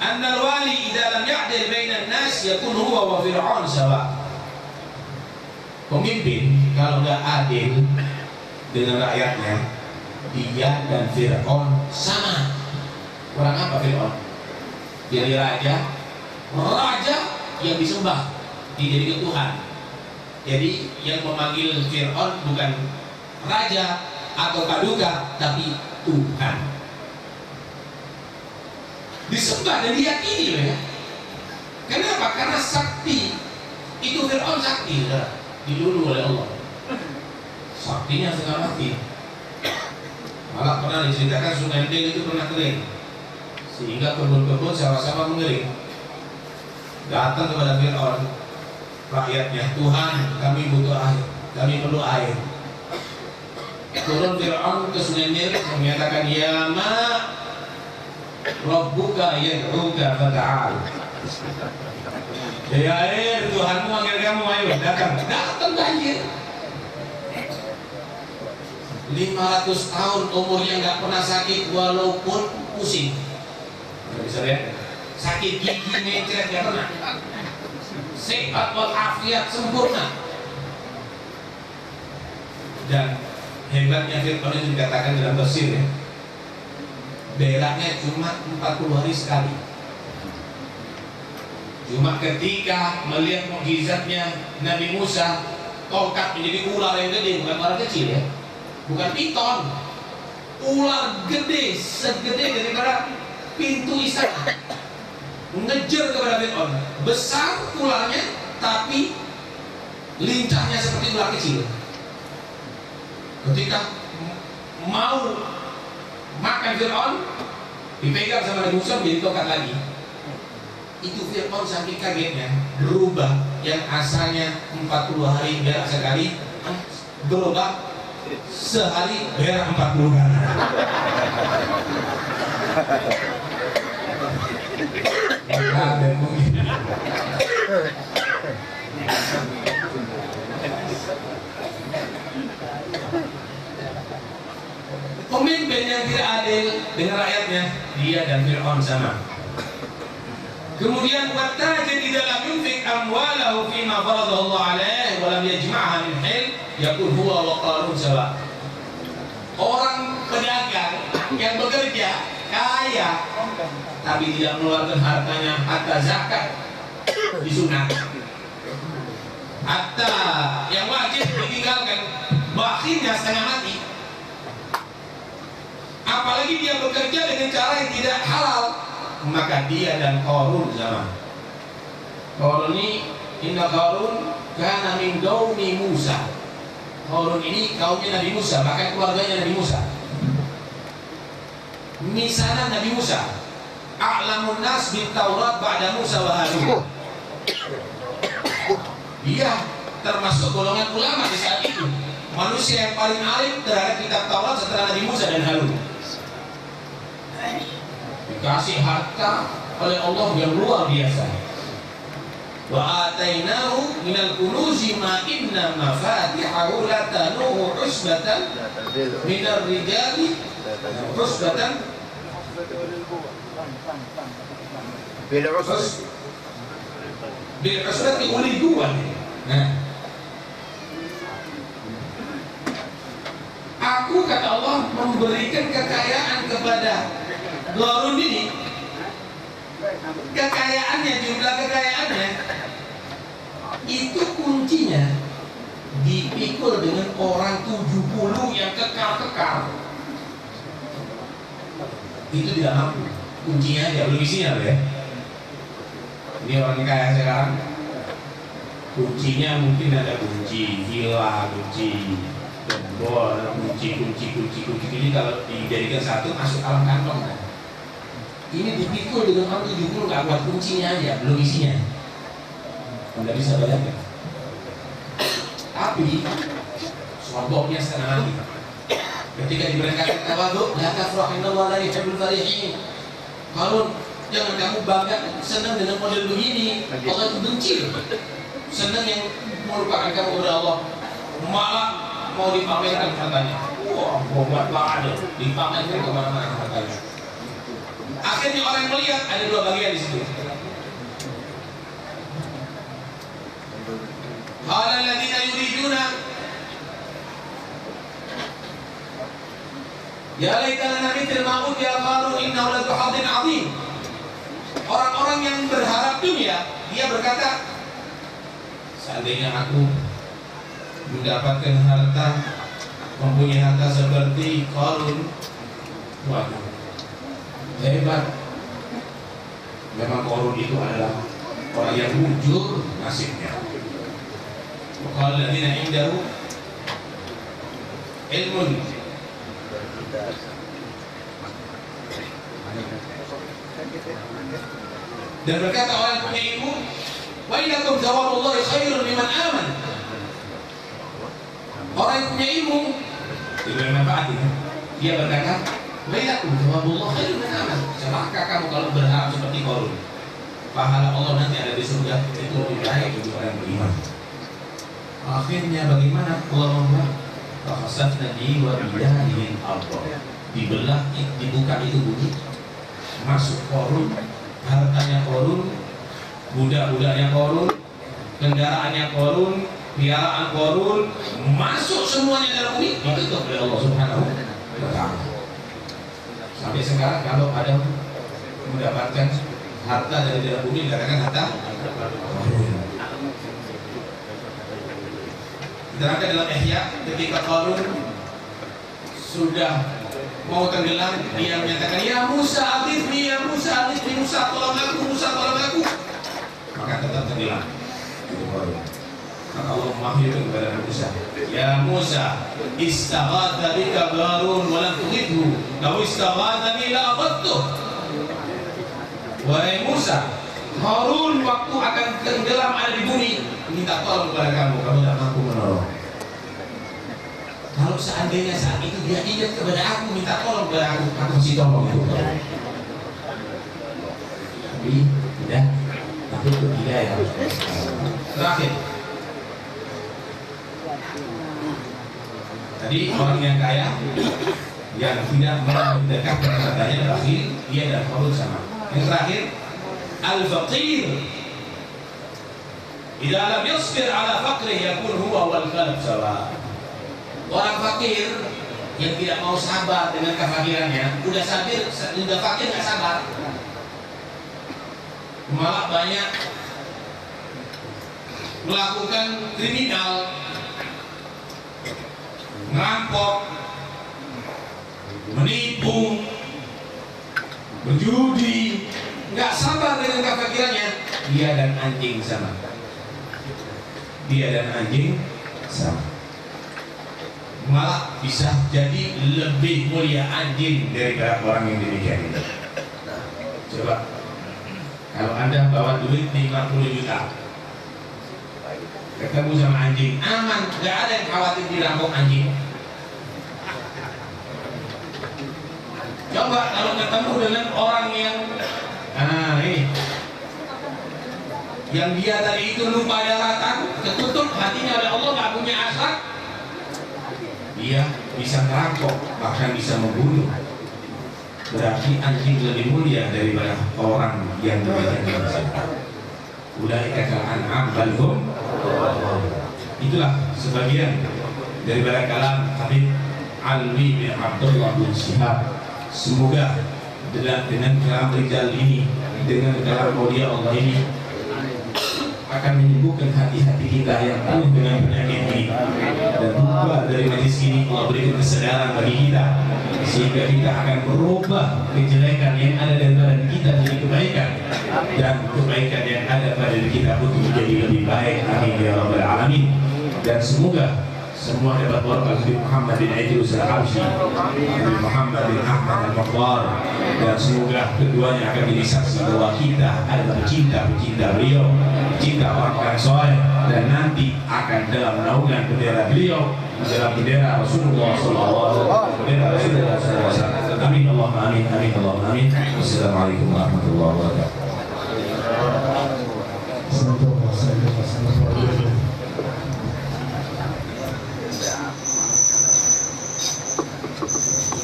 anna al-wali idza lam ya'dil bainan nas yakun huwa wa fir'aun sawa. Pemimpin kalau enggak adil dengan rakyatnya, dia dan Fir'aun sama. Orang apa Fir'aun? Jadi raja yang disembah, dijadikan Tuhan. Jadi yang memanggil Fir'aun bukan raja atau paduka, tapi Tuhan. Disembah dan diyakini loh ya. Kenapa? Karena sakti. Itu Fir'aun sakti, dilulu oleh Allah. Saktinya setengah mati. Malah pernah diceritakan Sungai Nil itu pernah kering, sehingga kebun-kebun sama-sama mengering. Datang kepada Fir'aun rakyatnya, Tuhan kami butuh air, kami perlu air. Turun Fir'aun ke Sungai Nil menyatakan, ya ma Rabbuka yad'uka fata'al. Ya air, Tuhanmu manggil kamu, ayo datang. Datang banjir. 500 tahun umurnya nggak pernah sakit walaupun pusing. Nggak bisa lihat. Sakit gigi, mencret nggak pernah. Sehat walafiat sempurna. Dan hebatnya Fir'aun itu dikatakan dalam tafsir ya, beraknya cuma 40 hari sekali. Cuma ketika melihat mukjizatnya Nabi Musa, tongkat menjadi ular yang gede, bukan ular kecil ya, bukan piton, ular gede, segede daripada pintu istana, ngejar kepada Fir'aun. Besar ularnya, tapi lincahnya seperti ular kecil. Ketika mau makan Fir'aun, dipegang sama Nabi Musa, menjadi tongkat lagi. Itu Fir'aun saking kagetnya berubah, yang asalnya 40 hari berak sekali berubah sehari berak 40 kali. Pemimpin yang tidak adil dengan rakyatnya, dia dan Fir'aun sama. Kemudian wattajir idza lam yunfiq amwalahu fima faradahu Allah alaihi wa lam yajma'ha min hil yakun huwa wa qarun sawa. Orang pedagang yang bekerja tapi tidak mengeluarkan hartanya hatta zakat disunat, hatta yang wajib ditinggalkan, bakhilnya setengah mati. Apalagi dia bekerja dengan cara yang tidak halal, maka dia dan Qarun zaman. Qarun ini, inna Qarun kana min qaumi Musa. Qarun ini kaumnya Nabi Musa, bahkan keluarganya Nabi Musa. Misalnya Nabi Musa, a'lamun nas bit Taurat ba'da Musa wa Harun. Dia termasuk golongan ulama di saat itu, manusia yang paling alim terhadap kitab Taurat setelah Nabi Musa dan Harun. Dikasih harta oleh Allah yang luar biasa. Wa atainahu minal kunuzi ma inna mafatihahu latanuhu usbatan minar rijali usbatan bil usbati ulil quwwah. Nah, aku kata Allah memberikan kekayaan kepada Qarun ini. Kekayaannya, jumlah kekayaannya itu kuncinya dipikul dengan orang 70 yang kekal-kekal. Itu tidak mampu. Kuncinya aja, belum isinya ya. Ini orang yang kaya sekarang, kuncinya mungkin ada kunci villa, kunci gembor, kunci. Ini kalau dijadikan satu masuk dalam kantong kan. Ini dipikul dengan orang 70 nggak buat kuncinya aja, belum isinya. Anda bisa bayangkan. Tapi sombongnya setengah mati. Ketika diberangkatkan tawadhu, la tafrahinallahu la yuhibbul farihin. Kalau jangan kamu bangga senang dengan model begini, Allah itu benci. Senang yang melupakan kamu kepada Allah, malah mau dipamerkan hartanya. Wah, bobat banget, dipamerkan kemana-mana hartanya. Akhirnya orang melihat ada dua bagian di situ. Qala alladziina yuriduna ya laitana mithla ma utiya Qarun innahu la dzu hadin 'adzim. Orang-orang yang berharap dunia, dia berkata, seandainya aku mendapatkan harta, mempunyai harta seperti Qarun, waduh, hebat. Memang Qarun itu adalah orang yang mujur nasibnya. Qala alladziina 'indahu ilmun dan berkata orang yang punya ilmu, wa innakum thawabullahi khairun liman aman. Orang yang punya ilmu itu manfaatnya. Dia berkata, wa innakum thawabullahi khairun liman aman. Celaka kamu kalau berharap seperti Qarun. Pahala Allah nanti ada di surga itu lebih baik bagi orang yang beriman. Akhirnya bagaimana Allah membuat fakhasafna bihi wa bidarihi al-ardh. Dibelah, dibuka itu bumi, masuk Qarun, hartanya Qarun, budak-budaknya Qarun, kendaraannya Qarun, piaraan Qarun, masuk semuanya dalam bumi, ditutup oleh Allah Subhanahu wa ta'ala. Sampai sekarang kalau ada mendapatkan harta dari dalam bumi, dikatakan harta Qarun. Diterangkan dalam Ihya, ketika Qarun sudah mau tenggelam, dia menyatakan, ya Musa aghithni, ya Musa aghithni, Musa tolong aku, Musa tolong aku. Maka tetap tenggelam. Maka Allah memahyukan kepada Musa, ya Musa, istaghatha bika Qarun wa lam tughithhu, law istaghathani la aghadtuh. Wahai Musa, Qarun waktu akan tenggelam ada di bumi, minta tolong kepada kamu, kamu tidak mampu menolong. Kalau seandainya saat itu dia ingat kepada aku, minta tolong kepada aku kasih tolong itu. Tapi tidak, itu tidak ya. Terakhir, tadi orang yang kaya yang tidak mendekatkan hartanya bakhil, dia dan Qarun sama. Yang terakhir, al-faqir idza lam yasbir ala faqrihi yakun huwa wal qalb sawa. Orang fakir yang tidak mau sabar dengan kefakirannya, udah fakir nggak sabar, malah banyak melakukan kriminal, ngerampok, menipu, berjudi, nggak sabar dengan kefakirannya. Dia dan anjing sama. Dia dan anjing sama. Malah bisa jadi lebih mulia anjing daripada orang yang demikian itu. Coba, kalau Anda bawa duit 50 juta, ketemu sama anjing, aman, nggak ada yang khawatir dirampok anjing. Coba kalau ketemu dengan orang yang ini, yang dia tadi itu lupa daratan, ketutup hatinya oleh Allah, nggak punya akhlak, dia bisa merampok, bahkan bisa membunuh. Berarti anjing lebih mulia daripada orang yang demikian. Ulaika kal an'am bal hum. Itulah sebagian daripada kalam Habib Alwi bin Abdullah bin Syihab. Semoga dengan kalam rijal ini, dengan kalam aulia Allah ini akan menyembuhkan hati-hati kita yang penuh dengan penyakit ini. Dan buka dari majlis ini Allah berikan kesadaran bagi kita, sehingga kita akan merubah kejelekan yang ada dalam badan kita menjadi kebaikan, dan kebaikan yang ada pada diri kita pun menjadi lebih baik. Amin ya rabbal alamin. Dan semoga semua dapat berkah Nabi Muhammad bin Idris al-Habsyi, Nabi Muhammad bin Ahmad al-Mukhtar, dan semoga keduanya akan menjadi saksi bahwa kita adalah pecinta beliau, cinta orang-orang soleh, dan nanti akan dalam naungan bendera beliau, dalam bendera Rasulullah SAW, bendera Rasulullah SAW. Amin Allahumma amin, amin Allahumma amin. Wassalamualaikum warahmatullahi wabarakatuh.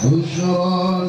بشرى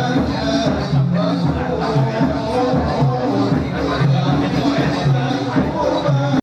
Thank you.